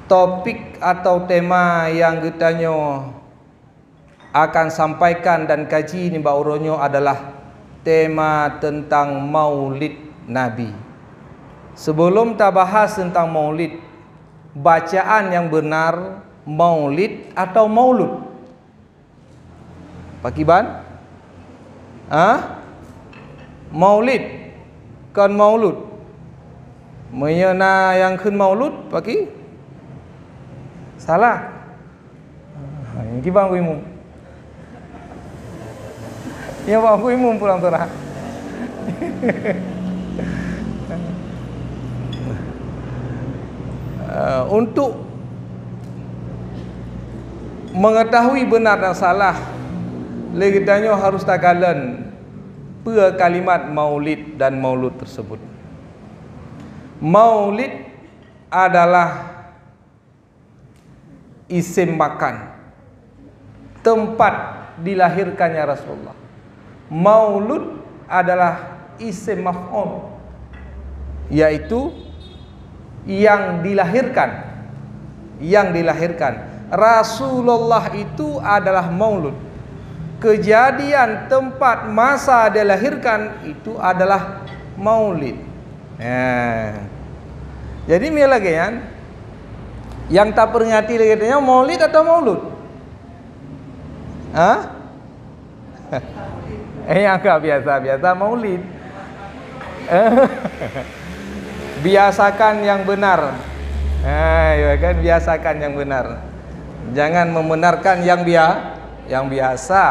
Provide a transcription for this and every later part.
topik atau tema yang getanyo akan sampaikan dan kaji ni bauronyo adalah tema tentang Maulid Nabi. Sebelum kita bahas tentang Maulid, bacaan yang benar Maulid atau Maulud? Pak Kiban? Maulid kan Maulud? Menyena yang kun Maulud Pak Ki? Salah. Yang Kiban ku imum. Ya Pak ku imum pulang torah. Untuk mengetahui benar dan salah, legitanyo harus takalan per kalimat maulid dan maulud tersebut. Maulid adalah isim makan, tempat dilahirkannya Rasulullah. Maulud adalah isim maf'ul, yaitu yang dilahirkan. Rasulullah itu adalah maulud. Kejadian tempat masa dilahirkan itu adalah maulid. Jadi ni lagi kan, yang tak peringati lagi katanya maulid atau maulud? Yang agak biasa maulid. Biasakan yang benar. Ya kan, biasakan yang benar. Jangan membenarkan yang biasa.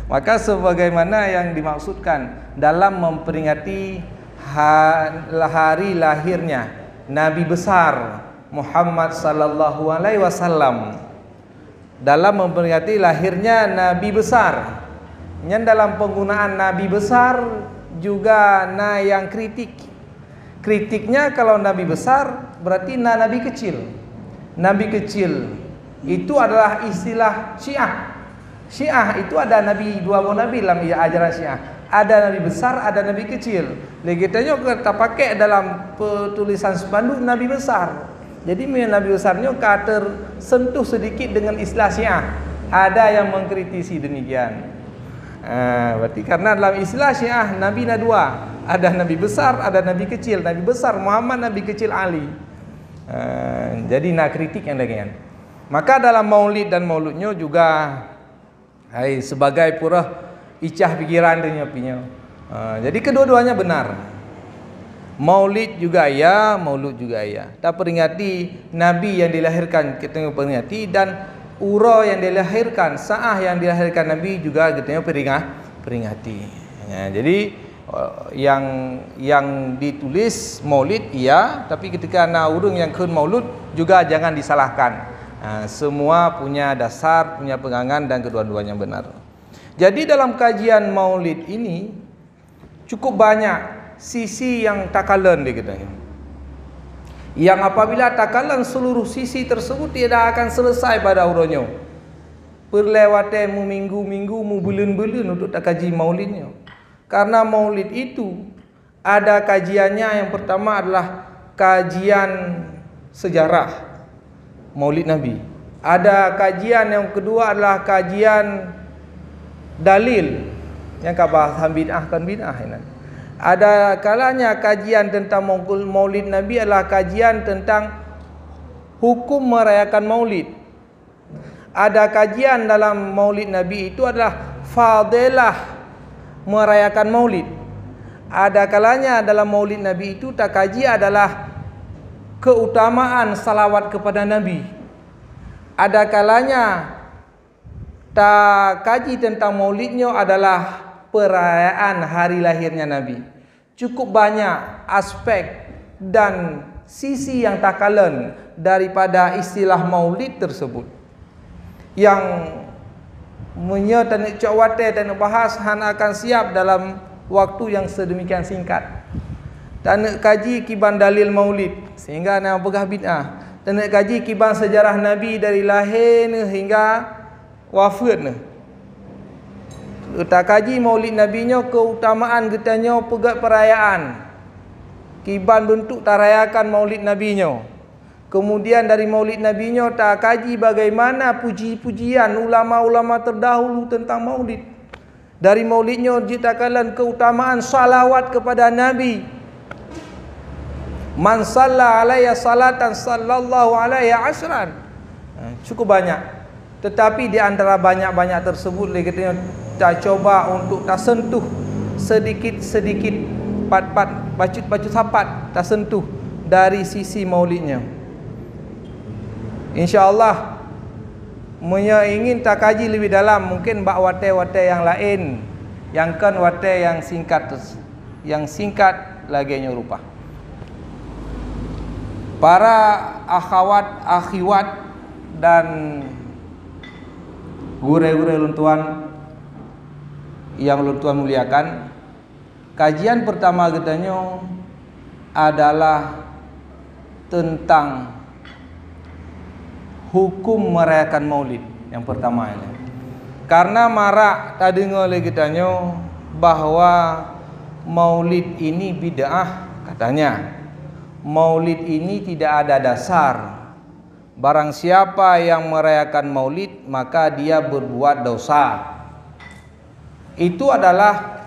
Maka sebagaimana yang dimaksudkan dalam memperingati hari lahirnya Nabi besar Muhammad sallallahu alaihi wasallam, dalam memperingati lahirnya Nabi besar, yang dalam penggunaan Nabi besar juga yang kritiknya kalau Nabi besar berarti Nabi kecil. Nabi kecil itu adalah istilah Syiah. Syiah itu ada dua nabi dalam ajaran Syiah. Ada Nabi besar, ada Nabi kecil. Legitannya kita pakai dalam tulisan spanduk Nabi besar. Jadi Nabi besarnya tersentuh sedikit dengan istilah Syiah. Ada yang mengkritisi demikian. Berarti karena dalam istilah Syiah Nabi ada dua, ada Nabi besar, ada Nabi kecil. Nabi besar Muhammad, Nabi kecil Ali. Jadi kritik yang lain. Maka dalam maulid dan mauludnya juga sebagai pura icah pikiran dia punya. Jadi kedua-duanya benar. Maulid juga ya, maulud juga ya. Kita peringati Nabi yang dilahirkan, kita peringati, dan ura yang dilahirkan, saah yang dilahirkan Nabi juga kita peringati. Jadi yang ditulis maulid iya, tapi ketika urang yang kun maulud juga jangan disalahkan. Semua punya dasar, punya pegangan, dan kedua-duanya benar. Jadi dalam kajian maulid ini cukup banyak sisi yang takalan dia kata. Yang apabila takalan seluruh sisi tersebut tidak akan selesai pada urangnya. Perlewatan mu minggu-minggu, mu bulan-bulan untuk tak kaji maulidnya. Karena maulid itu ada kajiannya. Yang pertama adalah kajian sejarah maulid Nabi. Ada kajian yang kedua adalah kajian dalil yang kabahan bid'ah kan bid'ah ini. Ada kalanya kajian tentang maulid Nabi adalah kajian tentang hukum merayakan maulid. Ada kajian dalam maulid Nabi itu adalah fadilah merayakan maulid. Ada kalanya dalam maulid Nabi itu tak kaji adalah keutamaan salawat kepada Nabi. Ada kalanya tak kaji tentang maulidnya adalah perayaan hari lahirnya Nabi. Cukup banyak aspek dan sisi yang takalan daripada istilah maulid tersebut. Yang menyatakan cawate dan bahas akan siap dalam waktu yang sedemikian singkat. Dan kaji kiban dalil maulid sehingga nak pegah bid'ah. Dan kaji kiban sejarah Nabi dari lahir hingga wafat. Tak kaji maulid Nabinya keutamaan getanya pegat perayaan. Kiban bentuk tak rayakan maulid nabinya. Kemudian dari maulid nabinya tak kaji bagaimana puji-pujian ulama-ulama terdahulu tentang maulid. Dari maulidnya ceritakan keutamaan salawat kepada Nabi. Man salla alaiya salatan sallallahu alaihi asran. Cukup banyak. Tetapi di antara banyak-banyak tersebut kita tak coba untuk tak sentuh sedikit-sedikit pat-pat bacut-bacut sapat tak sentuh dari sisi maulidnya. InsyaAllah ingin tak kaji lebih dalam, mungkin bak wate-wate yang lain, yang kan wate yang singkat lagi rupa. Para akhwat, akhiwat dan gure-gure luntuan yang luntuan muliakan, kajian pertama katanya adalah tentang hukum merayakan maulid yang pertama ini. Karena marak tadi oleh kitanya bahwa maulid ini bid'ah katanya. Maulid ini tidak ada dasar. Barang siapa yang merayakan maulid maka dia berbuat dosa. Itu adalah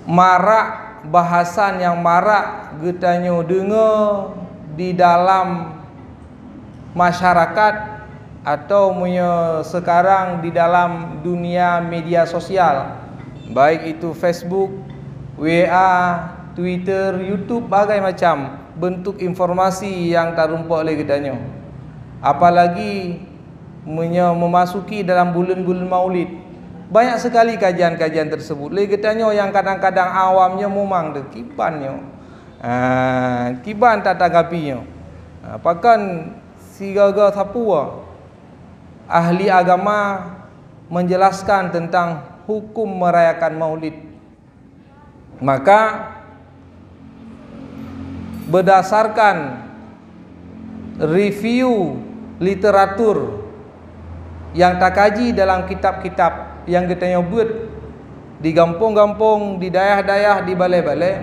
marak bahasan yang marak getanya dengar di dalam masyarakat atau sekarang di dalam dunia media sosial, baik itu Facebook, WA, Twitter, YouTube, bagai macam bentuk informasi yang terumpak oleh kitanya. Apalagi memasuki dalam bulan-bulan maulid, banyak sekali kajian-kajian tersebut. Kitanya yang kadang-kadang awamnya memang kibannya, kiban tak tanggapinya. Bahkan si gagal sapua ahli agama menjelaskan tentang hukum merayakan maulid. Maka berdasarkan review literatur yang tak kaji dalam kitab-kitab yang kita buat di kampung-kampung, di daerah-daerah, di balai-balai,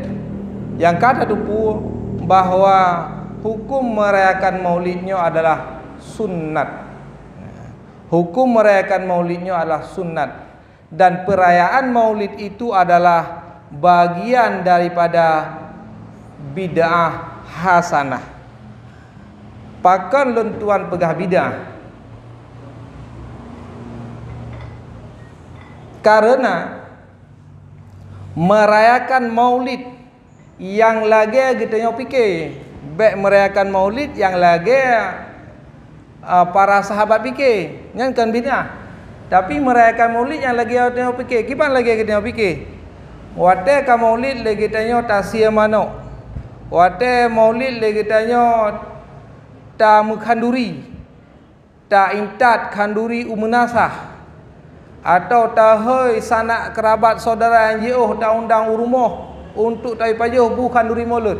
yang kata tupu bahwa hukum merayakan maulidnya adalah sunnat. Hukum merayakan maulidnya adalah sunnat. Dan perayaan maulid itu adalah bagian daripada bid'ah hasanah. Pakan lentuan pegah bid'ah. Karena merayakan maulid yang lagi kita pikir baik merayakan maulid yang lagi para sahabat fikir kan bid'ah. Tapi merayakan maulid yang lagi kita fikir, kipan lagi kita fikir. Wate ka maulid lagi tanya tasia manok. Wate maulid lagi tanya ta mukhanduri. Ta intat khanduri umunasah. Atau ta hei sanak kerabat saudara yang jauh ta undang rumah untuk ta pajuh bukan duri maulid.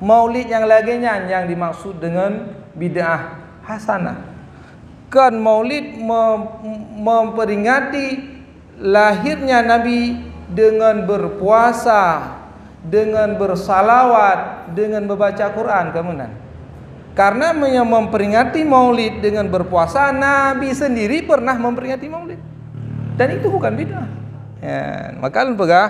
Maulid yang laginya yang dimaksud dengan bid'ah hasanah. Kan maulid memperingati lahirnya Nabi dengan berpuasa, dengan bersalawat, dengan membaca Quran kemudian. Karena memperingati maulid dengan berpuasa, Nabi sendiri pernah memperingati maulid. Dan itu bukan bid'ah. Ya, maka pegah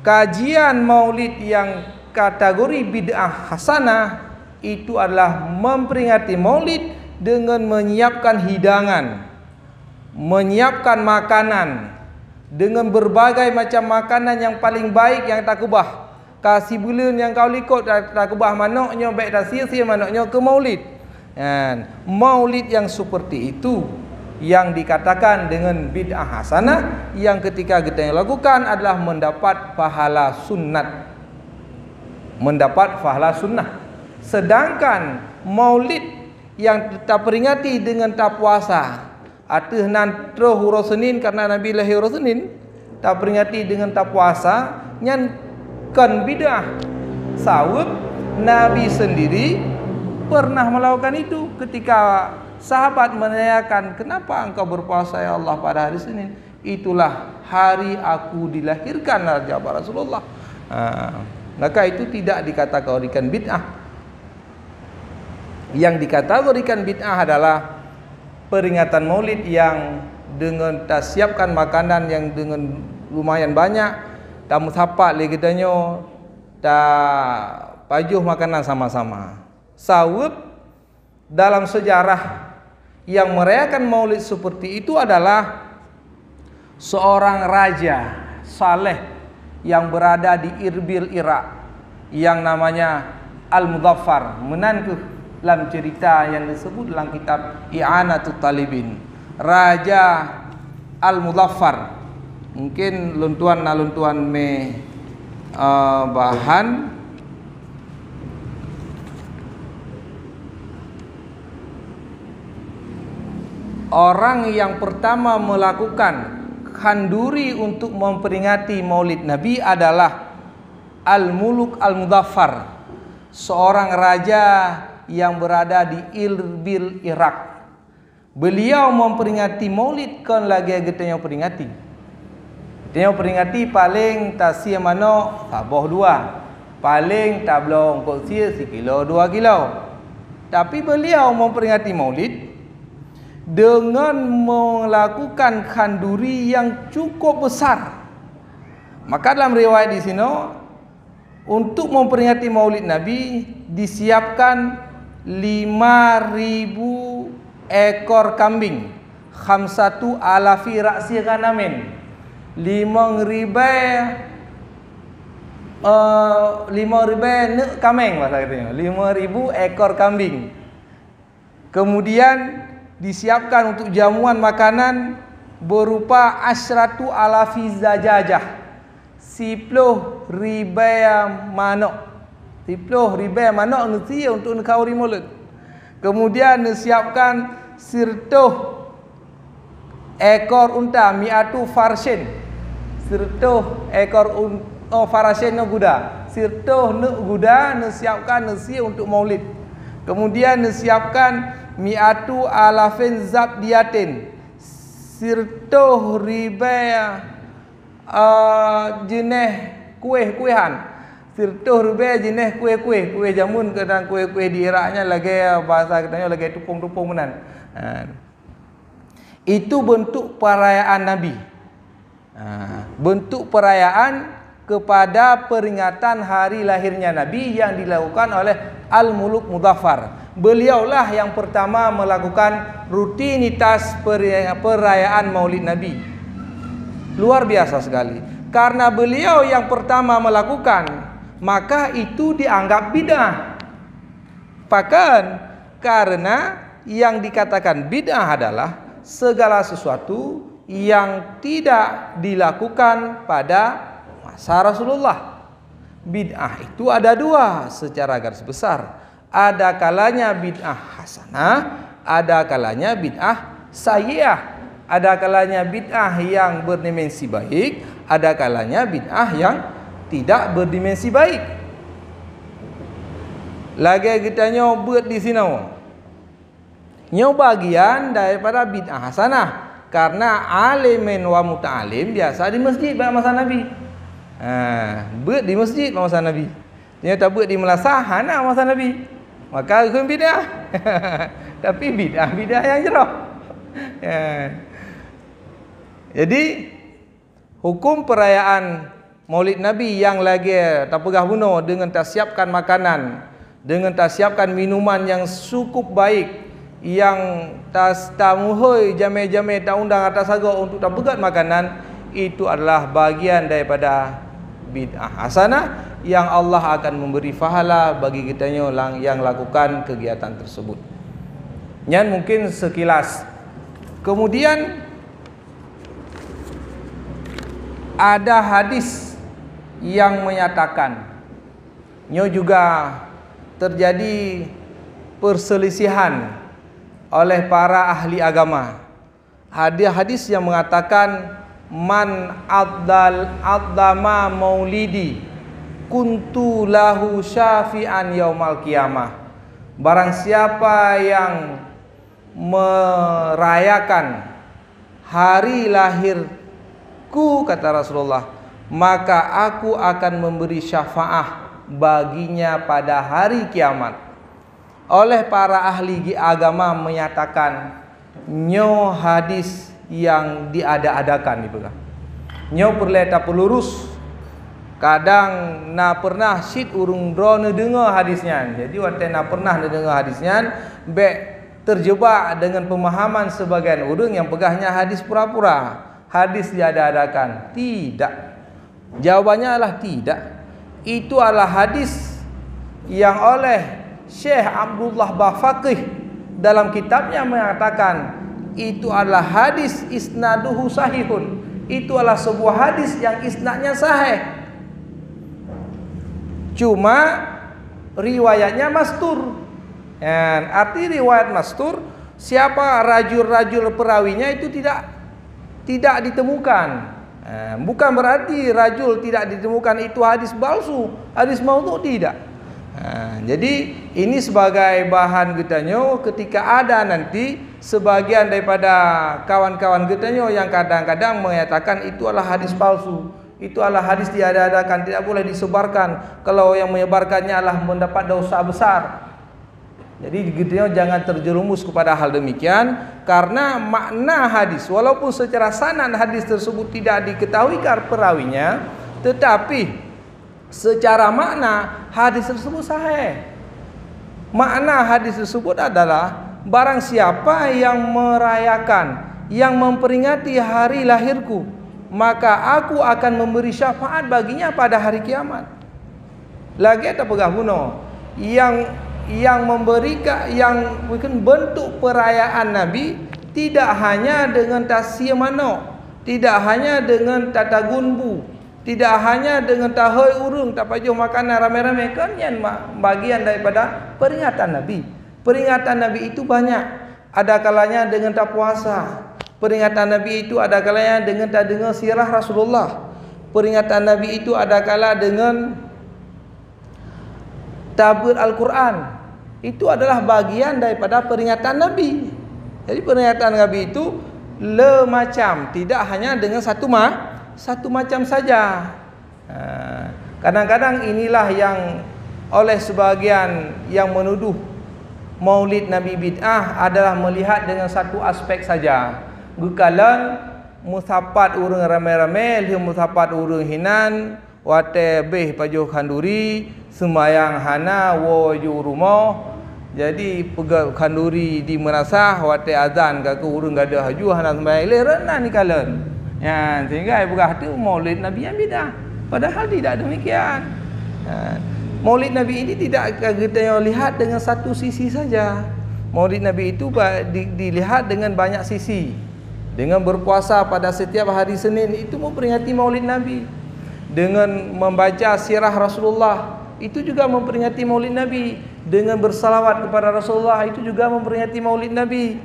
kajian maulid yang kategori bid'ah hasanah itu adalah memperingati maulid dengan menyiapkan hidangan, menyiapkan makanan dengan berbagai macam makanan yang paling baik yang tak kubah. Kasih bulan yang kau likut tak kubah manoknya baik tak sia-sia manoknya ke maulid. Maulid yang seperti itu yang dikatakan dengan bid'ah hasanah, yang ketika kita lakukan adalah mendapat pahala sunat, mendapat pahala sunnah. Sedangkan maulid yang kita peringati dengan tak puasa, atau nanti huruf Senin karena Nabi lahir huruf Senin, tak peringati dengan tak puasa, nyan kan bid'ah. Sawab Nabi sendiri pernah melakukan itu ketika sahabat menanyakan, kenapa engkau berpuasa ya Allah pada hari Senin? Itulah hari aku dilahirkan, jawab Rasulullah. maka itu tidak dikategorikan bid'ah. Yang dikategorikan bid'ah adalah peringatan maulid yang dengan tak siapkan makanan yang dengan lumayan banyak, tak musafat lagi katanya, tak pajuh makanan sama-sama. Sawab dalam sejarah yang merayakan maulid seperti itu adalah seorang raja saleh yang berada di Irbil, Irak, yang namanya Al-Muzaffar, menantu dalam cerita yang disebut dalam kitab I'anatul Talibin. Raja Al-Muzaffar, mungkin luntuan bahan orang yang pertama melakukan khanduri untuk memperingati maulid Nabi adalah Al-Muluk Al-Muzaffar, seorang raja yang berada di Irbil, Irak. Beliau memperingati maulid kan lagi getanya peringati. Getanya peringati paling tak sia mano taboh 2. Paling tak belum kok sia sekilo 2 kilo. Tapi beliau memperingati maulid dengan melakukan khanduri yang cukup besar. Maka dalam riwayat di sini, untuk memperingati maulid Nabi disiapkan 5.000 ekor kambing, khamsatu alafi ra'si ghanamin, 5.000 nek kambing, bahasa katanya 5.000 ekor kambing. Kemudian disiapkan untuk jamuan makanan berupa asyratu alafi zajajah, 10.000 manok. 10.000 manok nanti untuk kauri maulid. Kemudian disiapkan 100 ekor unta, mi'atu farsin, 100 ekor farsin kuda, 100 kuda disiapkan nasi untuk maulid. Kemudian disiapkan mi'atu alafin zabdiyatin, 100.000 jenis kuih-kuihan, 100.000 jenis kuih-kuih, kuih jamun dan kuih-kuih di Iraknya lagi bahasa katanya lagi tupung-tupung menan. Itu bentuk perayaan Nabi. Bentuk perayaan kepada peringatan hari lahirnya Nabi yang dilakukan oleh Al-Muluk Muzaffar. Beliaulah yang pertama melakukan rutinitas perayaan Maulid Nabi. Luar biasa sekali. Karena beliau yang pertama melakukan, maka itu dianggap bid'ah. Bahkan karena yang dikatakan bid'ah adalah segala sesuatu yang tidak dilakukan pada masa Rasulullah. Bid'ah itu ada 2 secara garis besar. Ada kalanya bid'ah hasanah, ada kalanya bid'ah sayyi'ah. Ada kalanya bid'ah yang berdimensi baik, ada kalanya bid'ah yang tidak berdimensi baik. Lagi kita nyobot di sini. Nyo bagian daripada bid'ah hasanah, karena alimin wa muta'alim biasa di masjid pada masa Nabi. Buat di masjid pada masa Nabi. Ternyata buat di melasah hana masa Nabi. Maka hukum bid'ah. Tapi bid'ah yang jerah. Jadi hukum perayaan Maulid Nabi yang lagi tak pegah bunuh dengan tak siapkan makanan, dengan tak siapkan minuman yang cukup baik, yang tak muhoi jame-jame tak undang atas agak untuk tak pegat makanan, itu adalah bagian daripada bid'ah hasanah yang Allah akan memberi pahala bagi kita yang lakukan kegiatan tersebut. Yang mungkin sekilas. Kemudian ada hadis yang menyatakan juga terjadi perselisihan oleh para ahli agama. Ada hadis yang mengatakan man addama maulidi kuntu lahu syafi'an yaumal qiyamah. Barang siapa yang merayakan hari lahirku, kata Rasulullah, maka aku akan memberi syafaat baginya pada hari kiamat. Oleh para ahli agama menyatakan nyo hadis yang diada-adakan dipegang. Nyo perleta pelurus kadang na pernah sit urung drone dengar hadisnya. Jadi waktu na pernah dengar hadisnya be terjebak dengan pemahaman sebagian orang yang pegahnya hadis pura-pura, hadis diada-adakan. Tidak. Jawabannya adalah tidak. Itu adalah hadis yang oleh Syekh Abdullah Bafaqih dalam kitabnya mengatakan itu adalah hadis isnaduhu sahihun. Itu adalah sebuah hadis yang isnadnya sahih. Cuma riwayatnya mastur. Dan arti riwayat mastur, siapa rajul-rajul perawinya itu tidak ditemukan. Bukan berarti rajul tidak ditemukan itu hadis palsu, hadis maudhu, tidak. Jadi ini sebagai bahan getanyo ketika ada nanti sebagian daripada kawan-kawan getanyo yang kadang-kadang mengatakan itu adalah hadis palsu, itu adalah hadis diada-adakan, tidak boleh disebarkan. Kalau yang menyebarkannya adalah mendapat dosa besar. Jadi getanyo jangan terjerumus kepada hal demikian, karena makna hadis walaupun secara sanad hadis tersebut tidak diketahui perawinya, tetapi secara makna hadis tersebut sahih. Makna hadis tersebut adalah barang siapa yang merayakan, yang memperingati hari lahirku, maka aku akan memberi syafaat baginya pada hari kiamat. Lagi tak pegah buno yang memberikan, yang mungkin bentuk perayaan Nabi tidak hanya dengan tasya mano, tidak hanya dengan tata gunbu, tidak hanya dengan tahoi urung tak pajuh makanan rame-rame, kan yang bagian daripada peringatan Nabi. Peringatan Nabi itu banyak. Ada kalanya dengan tak puasa. Peringatan Nabi itu ada kalanya dengan tak dengar sirah Rasulullah. Peringatan Nabi itu ada kala dengan tabir Al-Quran. Itu adalah bagian daripada peringatan Nabi. Jadi peringatan Nabi itu macam, tidak hanya dengan satu macam saja. Kadang-kadang inilah yang oleh sebagian yang menuduh Maulid Nabi bid'ah adalah melihat dengan satu aspek saja. Gukalan musapat urang ramai-ramai, lihat musapat urang hinan, wate beh pajuh kanduri, sembayang hana woju rumah. Jadi pegang kanduri di merasah, wate azan ke urang gada haju hana sembayang lerena ni kalan. Ya, sehingga bukan itu Maulid Nabi yang bid'ah. Padahal tidak demikian. Maulid Nabi ini tidak kita lihat dengan satu sisi saja. Maulid Nabi itu dilihat dengan banyak sisi. Dengan berpuasa pada setiap hari Senin itu memperingati Maulid Nabi. Dengan membaca sirah Rasulullah itu juga memperingati Maulid Nabi. Dengan bersalawat kepada Rasulullah itu juga memperingati Maulid Nabi.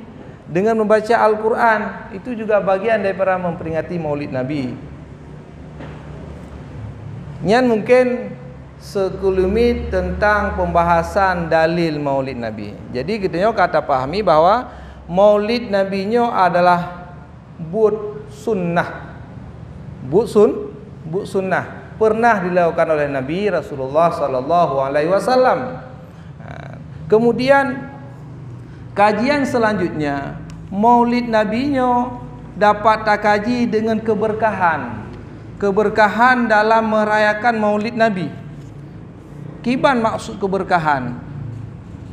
Dengan membaca Al-Quran itu juga bagian daripada memperingati Maulid Nabi. Nyan mungkin sekelumit tentang pembahasan dalil Maulid Nabi. Jadi kita kata pahami bahwa Maulid Nabi nyo adalah but sunnah. But sunnah pernah dilakukan oleh Nabi Rasulullah sallallahu alaihi wasallam. Kemudian kajian selanjutnya, Maulid Nabi nyo dapat tak kaji dengan keberkahan. Keberkahan dalam merayakan Maulid Nabi. Kiban maksud keberkahan?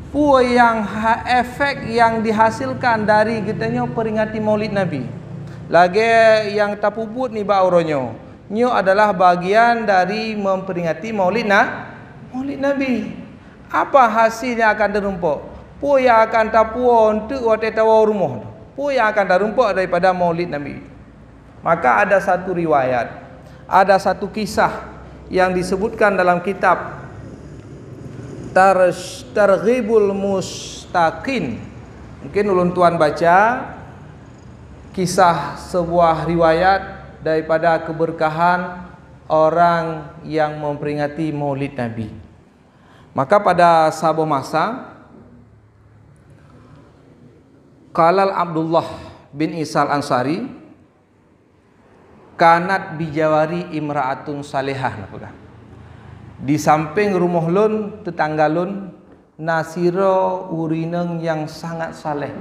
Pua yang efek yang dihasilkan dari kitanya peringati Maulid Nabi. Lagi yang tapubut ni bauronyo. Nyo adalah bagian dari memperingati Maulid Nabi. Apa hasilnya akan terumpak? Pua yang akan tapuo untuk waktu tawa rumah. Pua yang akan terumpak daripada Maulid Nabi. Maka ada satu riwayat, ada satu kisah yang disebutkan dalam kitab Targhibul Mustaqin. Mungkin ulun tuan baca kisah sebuah riwayat daripada keberkahan orang yang memperingati Maulid Nabi. Maka pada sahabat masa Qalal Abdullah bin Isal Ansari kanat bijawari imra'atun salihah. Di samping rumah lun, tetangga lun, nasiro urineng yang sangat saleh.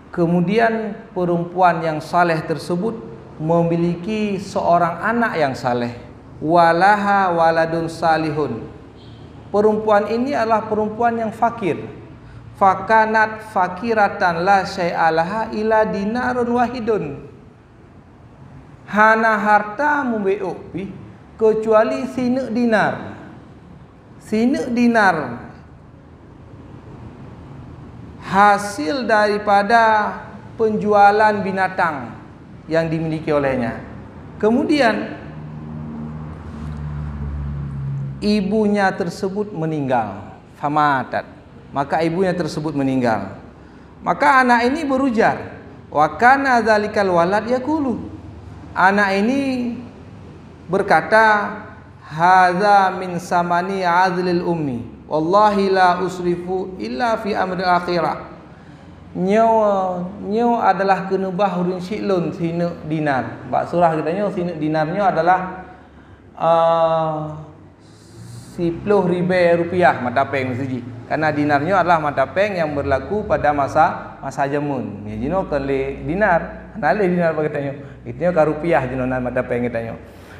Kemudian perempuan yang saleh tersebut memiliki seorang anak yang saleh. Walaha waladun salihun. Perempuan ini adalah perempuan yang fakir. Fakanat fakiratan la syai'alaha ila dinarun wahidun. Hana harta membeopi kecuali sinek dinar. Sinek dinar hasil daripada penjualan binatang yang dimiliki olehnya. Kemudian ibunya tersebut meninggal, famatat. Maka ibunya tersebut meninggal. Maka anak ini berujar, wa kana dzalikal walad yaqulu. Anak ini berkata, hadza min samani azlil ummi wallahi la usrifu illa fi amril akhirah. Nyo adalah kena bahurun syiklun sinek dinar. Bak surah katanya sinek dinarnya adalah 10,000 rupiah mata peng seji. Karena dinarnya adalah mata peng yang berlaku pada masa jamun. Ya jino kali dinar, nale dinar katanya. Itnya ka rupiah jinonan mata peng katanya.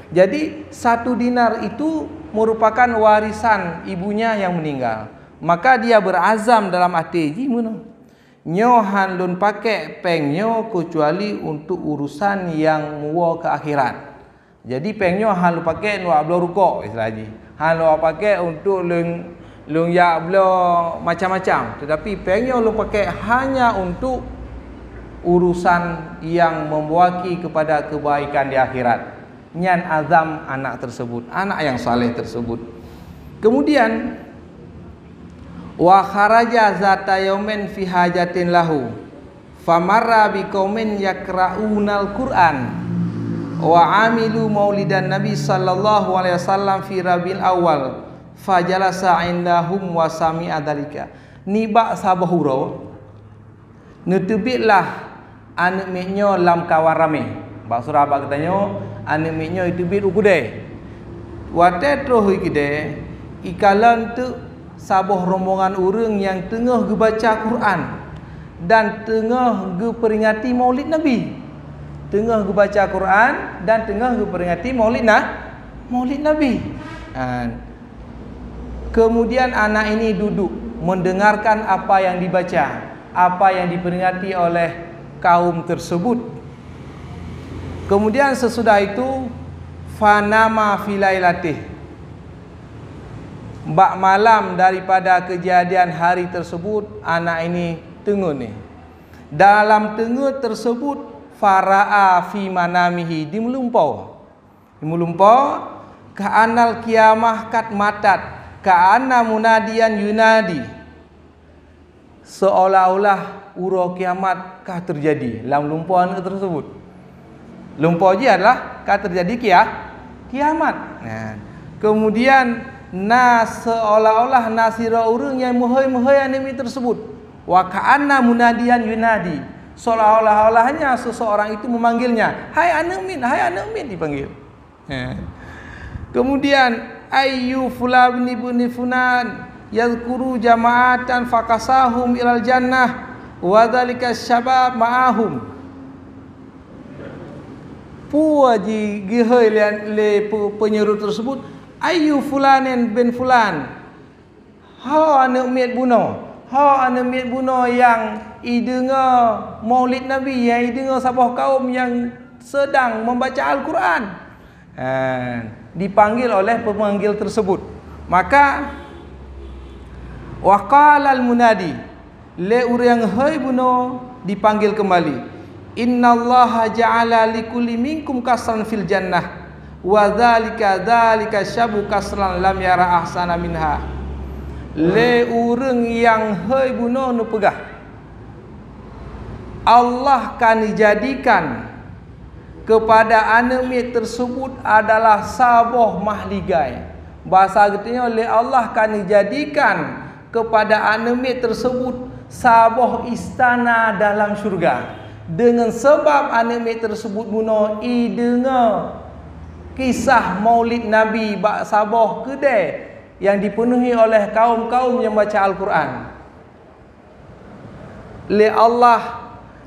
Jadi 1 dinar itu merupakan warisan ibunya yang meninggal. Maka dia berazam dalam hati jimun. Nyo han lun pakai pengnyo kecuali untuk urusan yang muwa ke akhirat. Jadi pengnyo han lu pakai nu ablo rukuk istilah haji. Han lu pakai untuk lung ya ablo macam-macam. Tetapi pengnyo lu pakai hanya untuk urusan yang membawa kepada kebaikan di akhirat. Nyan azam anak tersebut, anak yang saleh tersebut. Kemudian wa kharaja zata yaumin fi hajatin lahu famarra biqaumin yaqra'unal Qur'an wa amilu maulidan nabi sallallahu alaihi wasallam fi rabiul awal fajalasa indahum wa sami'a dzalika. Niba sabahuro nutubitlah anak miknyo lam kawarame. Bahasa Arab katanya anak miknyo itu bit ukude. Wate troh ikide ikalan tu sabuh rombongan orang yang tengah baca Quran dan tengah peringati Maulid Nabi. Tengah baca Quran dan tengah peringati Maulid Nabi. Kemudian anak ini duduk mendengarkan apa yang dibaca, apa yang diperingati oleh kaum tersebut. Kemudian sesudah itu fanama filailatih. Bak malam daripada kejadian hari tersebut, anak ini tengun ni. Dalam tengun tersebut fara'a fi manamihi di melumpau. Di melumpau ka'anal kiamah kat matat, ka'anna munadian yunadi. Seolah-olah ura kiamat kah terjadi dalam lumpau anak tersebut. Lumpau je adalah kah terjadi kiamat. Nah, kemudian seolah-olah nasira urang yang muhai-muhai animi tersebut. Wa ka'anna munadian yunadi. Seolah-olahnya seseorang itu memanggilnya, hai anak min dipanggil. Kemudian ayyu fulan ibn fulan yadhkuru jama'atan fakasahum ilal jannah wa dzalika syabab ma'ahum. Puaji gihai le penyeru tersebut, ayu fulanin bin fulan, ha anak miat buno yang idengar Maulid Nabi, yang idengar sabah kaum yang sedang membaca Al-Quran. Dipanggil oleh pemanggil tersebut. Maka waqala al-munadi, le urang hai buno dipanggil kembali. Innallaha ja'ala likulli minkum kasran fil jannah wa dzalika syabu kasran lam yara ahsana minha. Le urang yang hai buno nu pegah, Allah kan dijadikan kepada anemi tersebut adalah saboh mahligai. Bahasa katanya oleh Allah kan dijadikan kepada anemi tersebut saboh istana dalam syurga. Dengan sebab anime tersebut buno dengar kisah Maulid Nabi bak Sabah kedai yang dipenuhi oleh kaum-kaum yang baca Al-Quran. Le Allah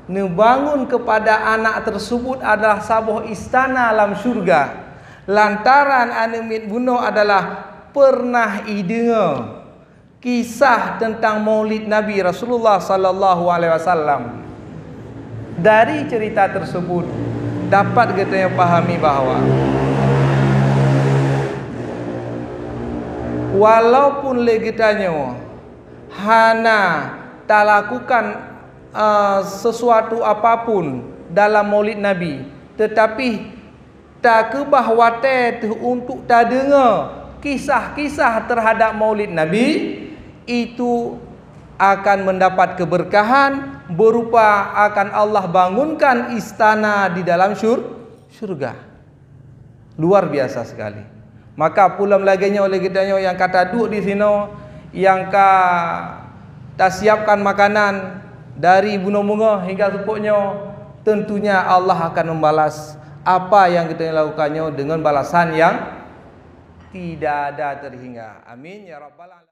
nebangun kepada anak tersebut adalah sabuh istana alam syurga. Lantaran anemit bunuh adalah pernah idengar kisah tentang Maulid Nabi Rasulullah sallallahu alaihi wasallam. Dari cerita tersebut dapat kita pahami bahawa walaupun legitanya hana tak lakukan sesuatu apapun dalam Maulid Nabi, tetapi tak kebah wate untuk tak dengar kisah-kisah terhadap Maulid Nabi, itu akan mendapat keberkahan berupa akan Allah bangunkan istana di dalam syurga. Luar biasa sekali. Maka pulang laginya oleh kita yang kata duduk di sini, yang tak siapkan makanan dari bunga-bunga hingga supuknya, tentunya Allah akan membalas apa yang kita lakukannya dengan balasan yang tidak ada terhingga. Amin ya rabbal alamin.